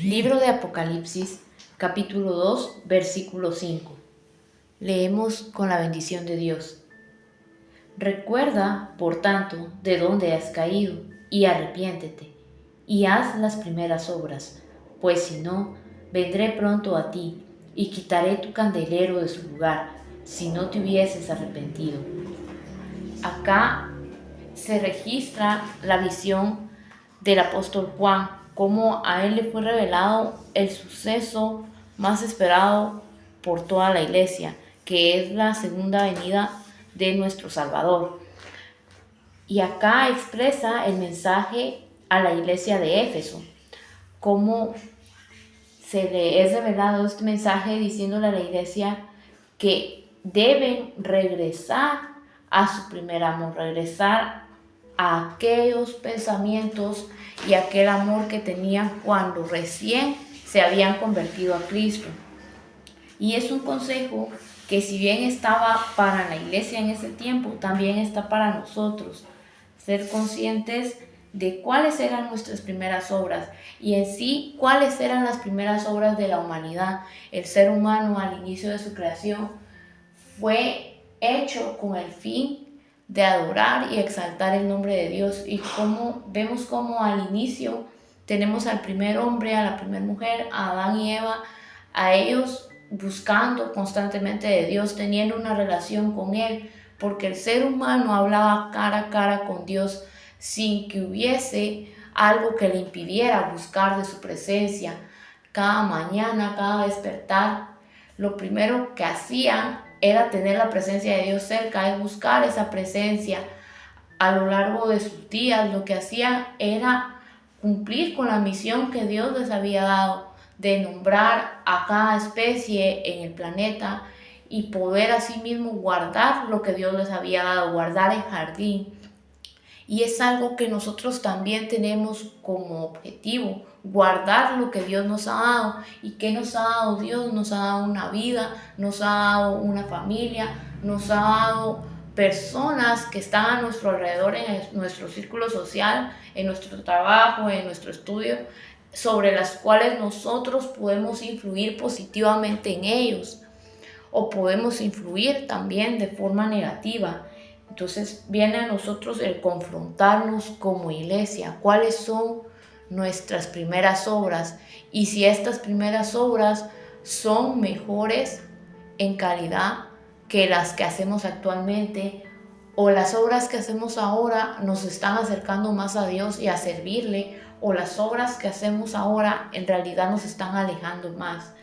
Libro de Apocalipsis, capítulo 2, versículo 5. Leemos con la bendición de Dios. Recuerda, por tanto, de dónde has caído, y arrepiéntete, y haz las primeras obras, pues si no, vendré pronto a ti, y quitaré tu candelero de su lugar, si no te hubieses arrepentido. Acá se registra la visión del apóstol Juan, cómo a él le fue revelado el suceso más esperado por toda la iglesia, que es la segunda venida de nuestro Salvador. Y acá expresa el mensaje a la iglesia de Éfeso, cómo se le es revelado este mensaje diciéndole a la iglesia que deben regresar a su primer amor, regresar a aquellos pensamientos y aquel amor que tenían cuando recién se habían convertido a Cristo. Y es un consejo que, si bien estaba para la iglesia en ese tiempo, también está para nosotros. Ser conscientes de cuáles eran nuestras primeras obras y en sí cuáles eran las primeras obras de la humanidad. El ser humano al inicio de su creación fue hecho con el fin de adorar y exaltar el nombre de Dios, y vemos como al inicio tenemos al primer hombre, a la primera mujer, a Adán y Eva, a ellos buscando constantemente de Dios, teniendo una relación con Él, porque el ser humano hablaba cara a cara con Dios sin que hubiese algo que le impidiera buscar de su presencia. Cada mañana, cada despertar, lo primero que hacían era tener la presencia de Dios cerca, es buscar esa presencia. A lo largo de sus días lo que hacían era cumplir con la misión que Dios les había dado, de nombrar a cada especie en el planeta y poder asimismo guardar lo que Dios les había dado, guardar el jardín. Y es algo que nosotros también tenemos como objetivo, guardar lo que Dios nos ha dado. ¿Y qué nos ha dado Dios? Nos ha dado una vida, nos ha dado una familia, nos ha dado personas que están a nuestro alrededor, en nuestro círculo social, en nuestro trabajo, en nuestro estudio, sobre las cuales nosotros podemos influir positivamente en ellos, o podemos influir también de forma negativa. Entonces viene a nosotros el confrontarnos como iglesia, cuáles son nuestras primeras obras, y si estas primeras obras son mejores en calidad que las que hacemos actualmente, o las obras que hacemos ahora nos están acercando más a Dios y a servirle, o las obras que hacemos ahora en realidad nos están alejando más.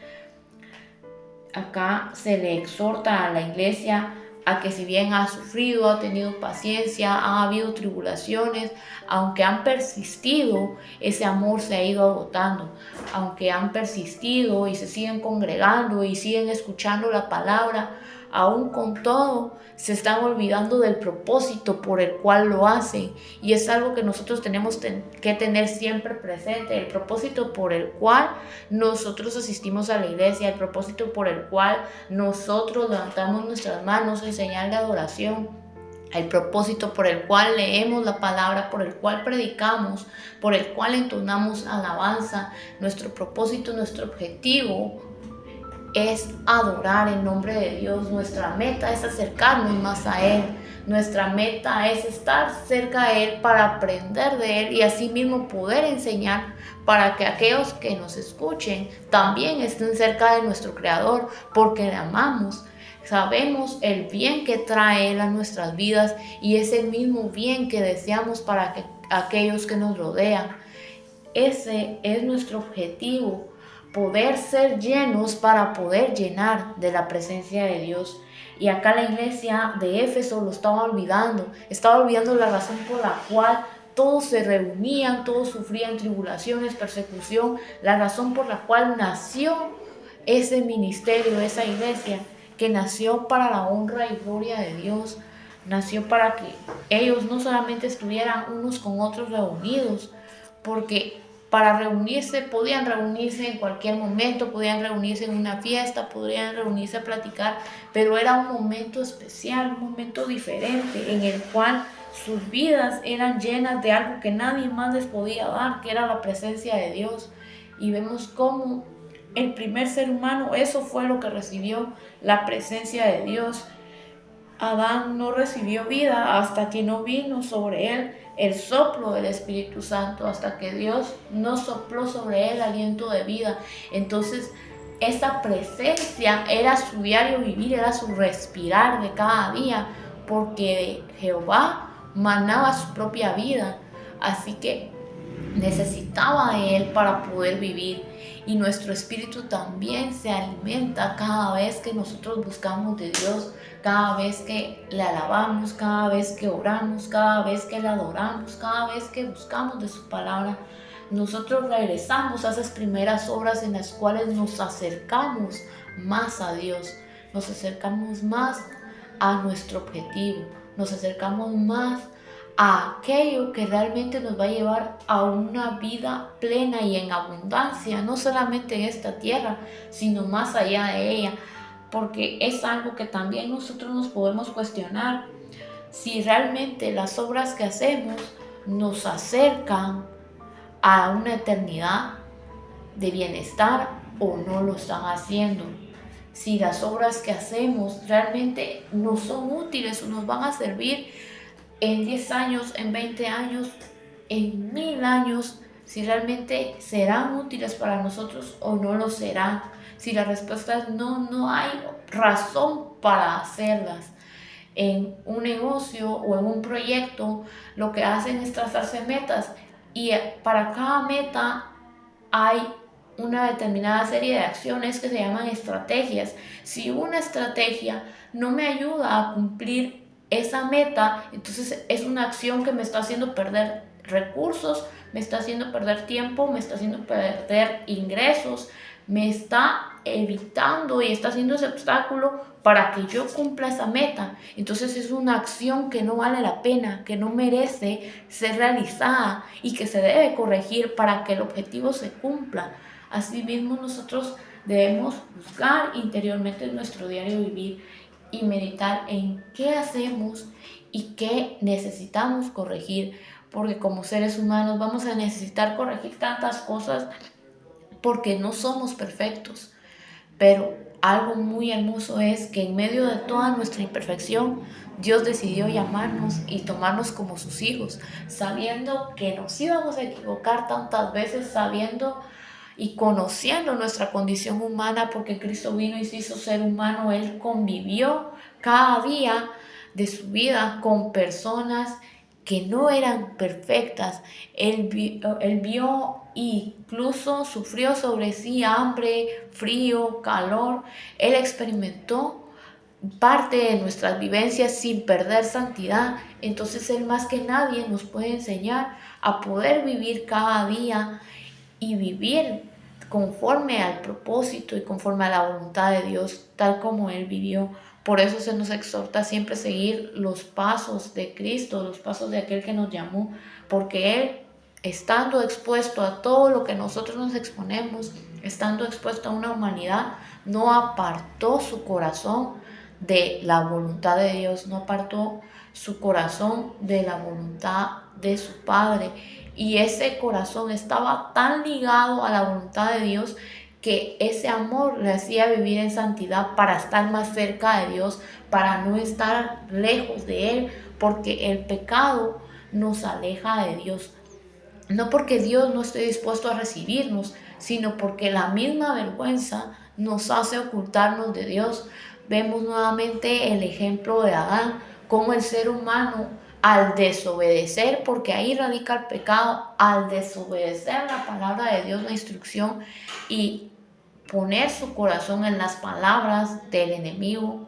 Acá se le exhorta a la iglesia a que, si bien ha sufrido, ha tenido paciencia, ha habido tribulaciones, aunque han persistido, ese amor se ha ido agotando. Aunque han persistido y se siguen congregando y siguen escuchando la palabra, aún con todo se están olvidando del propósito por el cual lo hacen. Y es algo que nosotros tenemos que tener siempre presente: el propósito por el cual nosotros asistimos a la iglesia, el propósito por el cual nosotros levantamos nuestras manos en señal de adoración, el propósito por el cual leemos la palabra, por el cual predicamos, por el cual entonamos alabanza. Nuestro propósito, nuestro objetivo es adorar el nombre de Dios. Nuestra meta es acercarnos más a Él. Nuestra meta es estar cerca de Él para aprender de Él y asimismo poder enseñar, para que aquellos que nos escuchen también estén cerca de nuestro Creador, porque le amamos. Sabemos el bien que trae Él a nuestras vidas y es el mismo bien que deseamos para aquellos que nos rodean. Ese es nuestro objetivo: poder ser llenos para poder llenar de la presencia de Dios. Y acá la iglesia de Éfeso lo estaba olvidando la razón por la cual todos se reunían, todos sufrían tribulaciones, persecución, la razón por la cual nació ese ministerio, esa iglesia, que nació para la honra y gloria de Dios. Nació para que ellos no solamente estuvieran unos con otros reunidos, porque para reunirse, podían reunirse en cualquier momento, podían reunirse en una fiesta, podían reunirse a platicar, pero era un momento especial, un momento diferente en el cual sus vidas eran llenas de algo que nadie más les podía dar, que era la presencia de Dios. Y vemos cómo el primer ser humano, eso fue lo que recibió, la presencia de Dios. Adán no recibió vida hasta que no vino sobre él el soplo del Espíritu Santo, hasta que Dios no sopló sobre él aliento de vida. Entonces, esa presencia era su diario vivir, era su respirar de cada día, porque Jehová manaba su propia vida. Así que necesitaba de él para poder vivir. Y nuestro espíritu también se alimenta cada vez que nosotros buscamos de Dios, cada vez que le alabamos, cada vez que oramos, cada vez que le adoramos, cada vez que buscamos de su palabra. Nosotros regresamos a esas primeras obras en las cuales nos acercamos más a Dios, nos acercamos más a nuestro objetivo, nos acercamos más a aquello que realmente nos va a llevar a una vida plena y en abundancia, no solamente en esta tierra, sino más allá de ella, porque es algo que también nosotros nos podemos cuestionar, si realmente las obras que hacemos nos acercan a una eternidad de bienestar o no lo están haciendo. Si las obras que hacemos realmente nos son útiles o nos van a servir en 10 años, en 20 años, en 1000 años, si realmente serán útiles para nosotros o no lo serán. Si la respuesta es no, no hay razón para hacerlas. En un negocio o en un proyecto, lo que hacen es trazarse metas y para cada meta hay una determinada serie de acciones que se llaman estrategias. Si una estrategia no me ayuda a cumplir esa meta, entonces es una acción que me está haciendo perder recursos, me está haciendo perder tiempo, me está haciendo perder ingresos, me está evitando y está haciendo ese obstáculo para que yo cumpla esa meta. Entonces es una acción que no vale la pena, que no merece ser realizada y que se debe corregir para que el objetivo se cumpla. Asimismo, nosotros debemos buscar interiormente en nuestro diario vivir y meditar en qué hacemos y qué necesitamos corregir, porque como seres humanos vamos a necesitar corregir tantas cosas porque no somos perfectos. Pero algo muy hermoso es que en medio de toda nuestra imperfección, Dios decidió llamarnos y tomarnos como sus hijos, sabiendo que nos íbamos a equivocar tantas veces, sabiendo y conociendo nuestra condición humana, porque Cristo vino y se hizo ser humano. Él convivió cada día de su vida con personas que no eran perfectas. Él vio e incluso sufrió sobre sí hambre, frío, calor. Él experimentó parte de nuestras vivencias sin perder santidad. Entonces Él más que nadie nos puede enseñar a poder vivir cada día y vivir conforme al propósito y conforme a la voluntad de Dios, tal como Él vivió. Por eso se nos exhorta siempre a seguir los pasos de Cristo, los pasos de aquel que nos llamó, porque Él, estando expuesto a todo lo que nosotros nos exponemos, estando expuesto a una humanidad, no apartó su corazón de la voluntad de Dios, no apartó su corazón de la voluntad de su Padre. Y ese corazón estaba tan ligado a la voluntad de Dios que ese amor le hacía vivir en santidad para estar más cerca de Dios, para no estar lejos de Él, porque el pecado nos aleja de Dios. No porque Dios no esté dispuesto a recibirnos, sino porque la misma vergüenza nos hace ocultarnos de Dios. Vemos nuevamente el ejemplo de Adán, cómo el ser humano, al desobedecer, porque ahí radica el pecado, al desobedecer la palabra de Dios, la instrucción, y poner su corazón en las palabras del enemigo,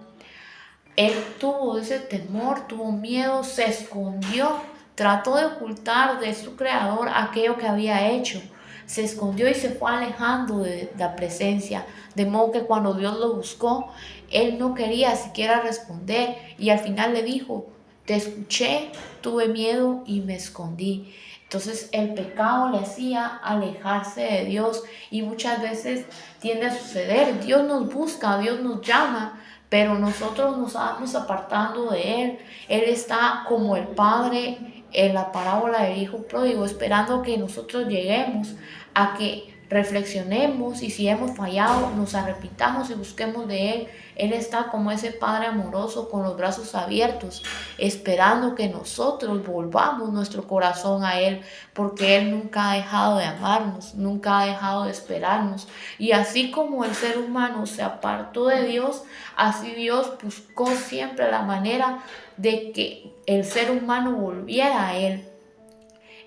él tuvo ese temor, tuvo miedo, se escondió, trató de ocultar de su creador aquello que había hecho. Se escondió y se fue alejando de la presencia, de modo que cuando Dios lo buscó, él no quería siquiera responder y al final le dijo: te escuché, tuve miedo y me escondí. Entonces el pecado le hacía alejarse de Dios y muchas veces tiende a suceder. Dios nos busca, Dios nos llama, pero nosotros nos vamos apartando de Él. Él está como el Padre en la parábola del Hijo Pródigo, esperando que nosotros lleguemos a que reflexionemos y si hemos fallado, nos arrepintamos y busquemos de Él. Él está como ese Padre amoroso con los brazos abiertos, esperando que nosotros volvamos nuestro corazón a Él, porque Él nunca ha dejado de amarnos, nunca ha dejado de esperarnos. Y así como el ser humano se apartó de Dios, así Dios buscó siempre la manera de que el ser humano volviera a Él.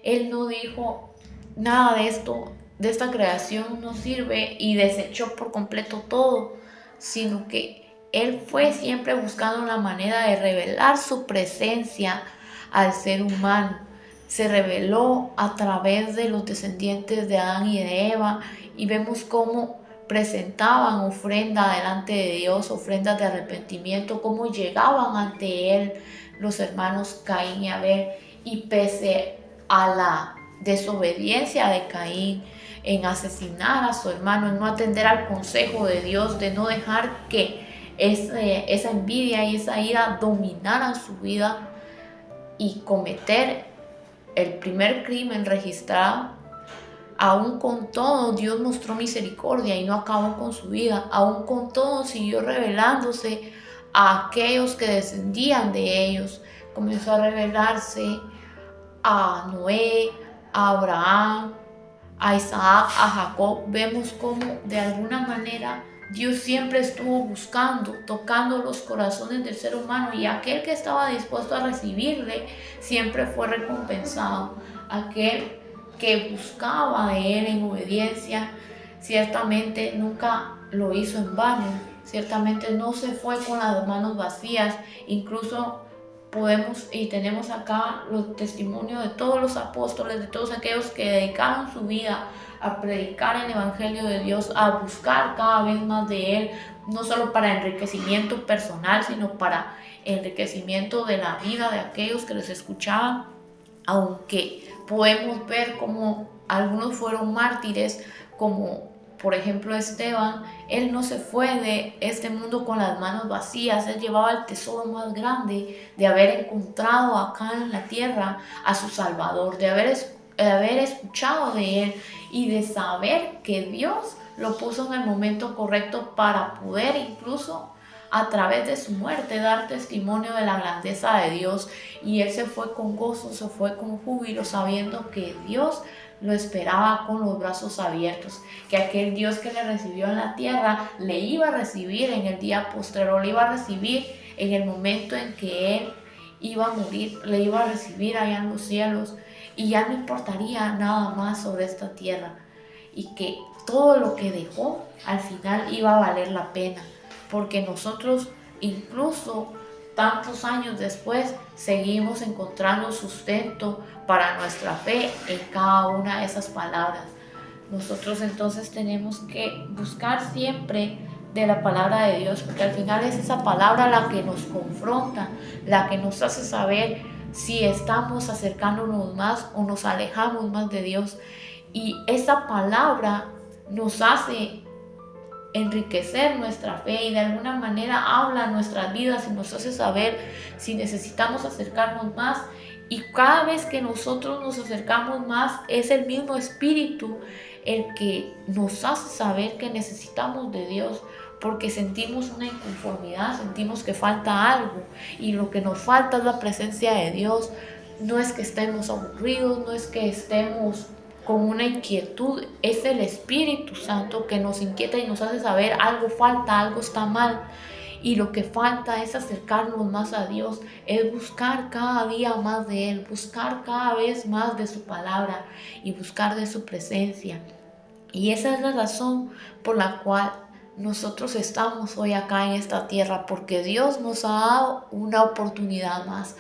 Él no dijo nada de esto, de esta creación no sirve y desechó por completo todo, sino que Él fue siempre buscando una manera de revelar su presencia al ser humano. Se reveló a través de los descendientes de Adán y de Eva y vemos cómo presentaban ofrenda delante de Dios, ofrendas de arrepentimiento, cómo llegaban ante Él los hermanos Caín y Abel, y pese a la desobediencia de Caín en asesinar a su hermano, en no atender al consejo de Dios, de no dejar que esa envidia y esa ira dominaran su vida y cometer el primer crimen registrado, aún con todo Dios mostró misericordia y no acabó con su vida. Aún con todo siguió revelándose a aquellos que descendían de ellos. Comenzó a revelarse a Noé, a Abraham, a Isaac, a Jacob. Vemos cómo de alguna manera Dios siempre estuvo buscando, tocando los corazones del ser humano, y aquel que estaba dispuesto a recibirle siempre fue recompensado. Aquel que buscaba de Él en obediencia, ciertamente nunca lo hizo en vano, ciertamente no se fue con las manos vacías. Incluso podemos y tenemos acá los testimonios de todos los apóstoles, de todos aquellos que dedicaron su vida a predicar el evangelio de Dios, a buscar cada vez más de Él, no solo para enriquecimiento personal, sino para enriquecimiento de la vida de aquellos que les escuchaban. Aunque podemos ver como algunos fueron mártires, como por ejemplo Esteban, él no se fue de este mundo con las manos vacías. Él llevaba el tesoro más grande de haber encontrado acá en la tierra a su Salvador, de haber escuchado de Él y de saber que Dios lo puso en el momento correcto para poder incluso a través de su muerte dar testimonio de la grandeza de Dios. Y él se fue con gozo, se fue con júbilo, sabiendo que Dios lo esperaba con los brazos abiertos, que aquel Dios que le recibió en la tierra le iba a recibir en el día postrero, le iba a recibir en el momento en que él iba a morir, le iba a recibir allá en los cielos, y ya no importaría nada más sobre esta tierra, y que todo lo que dejó al final iba a valer la pena, porque nosotros incluso tantos años después seguimos encontrando sustento para nuestra fe en cada una de esas palabras. Nosotros entonces tenemos que buscar siempre de la palabra de Dios, porque al final es esa palabra la que nos confronta, la que nos hace saber si estamos acercándonos más o nos alejamos más de Dios. Y esa palabra nos hace enriquecer nuestra fe y de alguna manera habla a nuestras vidas y nos hace saber si necesitamos acercarnos más. Y cada vez que nosotros nos acercamos más, es el mismo Espíritu el que nos hace saber que necesitamos de Dios, porque sentimos una inconformidad, sentimos que falta algo, y lo que nos falta es la presencia de Dios. No es que estemos aburridos, no es que estemos con una inquietud, es el Espíritu Santo que nos inquieta y nos hace saber algo falta, algo está mal. Y lo que falta es acercarnos más a Dios, es buscar cada día más de Él, buscar cada vez más de su palabra y buscar de su presencia. Y esa es la razón por la cual nosotros estamos hoy acá en esta tierra porque Dios nos ha dado una oportunidad más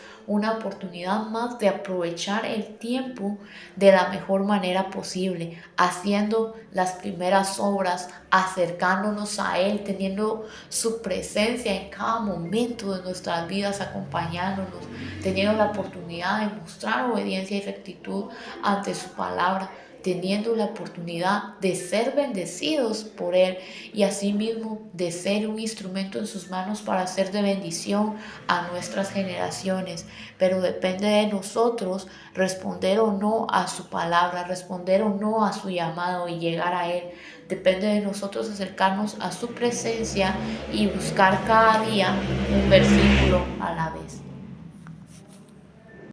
de aprovechar el tiempo de la mejor manera posible, haciendo las primeras obras, acercándonos a Él, teniendo su presencia en cada momento de nuestras vidas, acompañándonos, teniendo la oportunidad de mostrar obediencia y rectitud ante su palabra, teniendo la oportunidad de ser bendecidos por Él y asimismo de ser un instrumento en sus manos para ser de bendición a nuestras generaciones. Pero depende de nosotros responder o no a su palabra, responder o no a su llamado y llegar a Él. Depende de nosotros acercarnos a su presencia y buscar cada día un versículo a la vez.